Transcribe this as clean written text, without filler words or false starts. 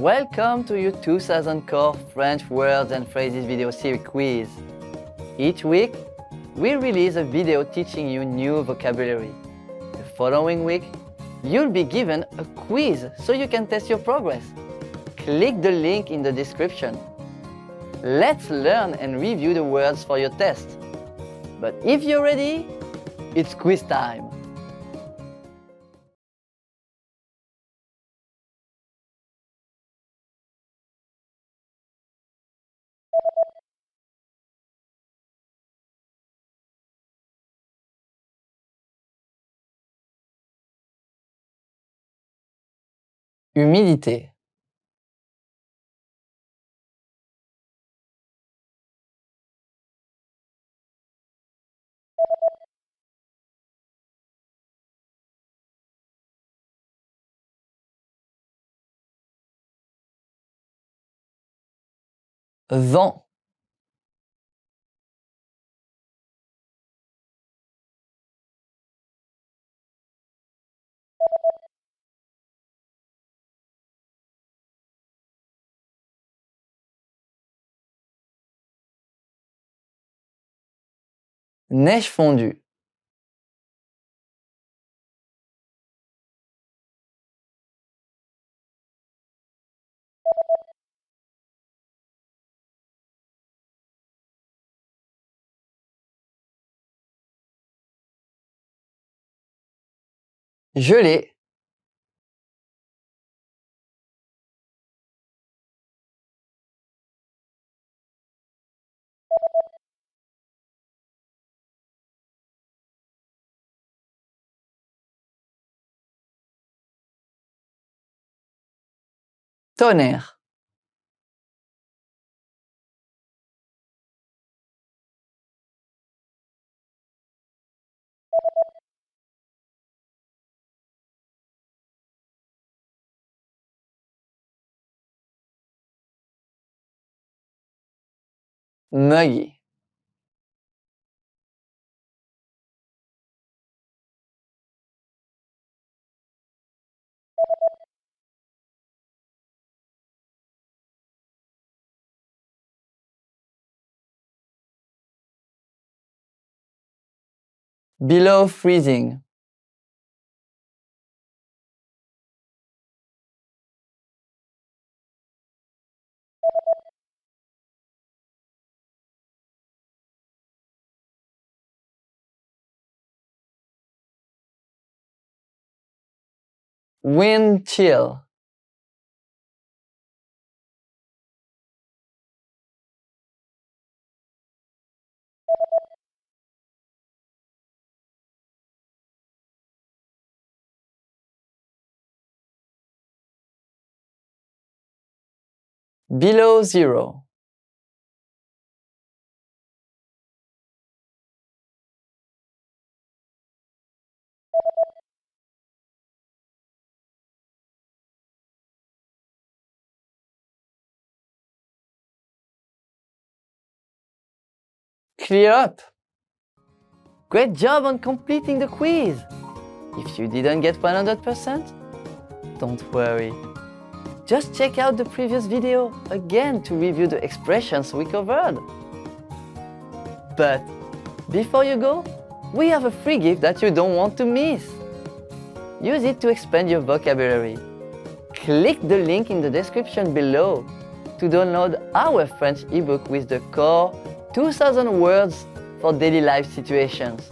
Welcome to your 2000 Core French Words and Phrases video series quiz. Each week, we release a video teaching you new vocabulary. The following week, you'll be given a quiz so you can test your progress. Click the link in the description. Let's learn and review the words for your test. But if you're ready, it's quiz time. Humidité. Vent. Neige fondue. Gelée. Tonnerre. Muggy. Below freezing. Wind chill. Below zero. Clear up. Great job on completing the quiz. If you didn't get 100%, don't worry. Just check out the previous video again to review the expressions we covered. But before you go, we have a free gift that you don't want to miss. Use it to expand your vocabulary. Click the link in the description below to download our French ebook with the core 2000 words for daily life situations.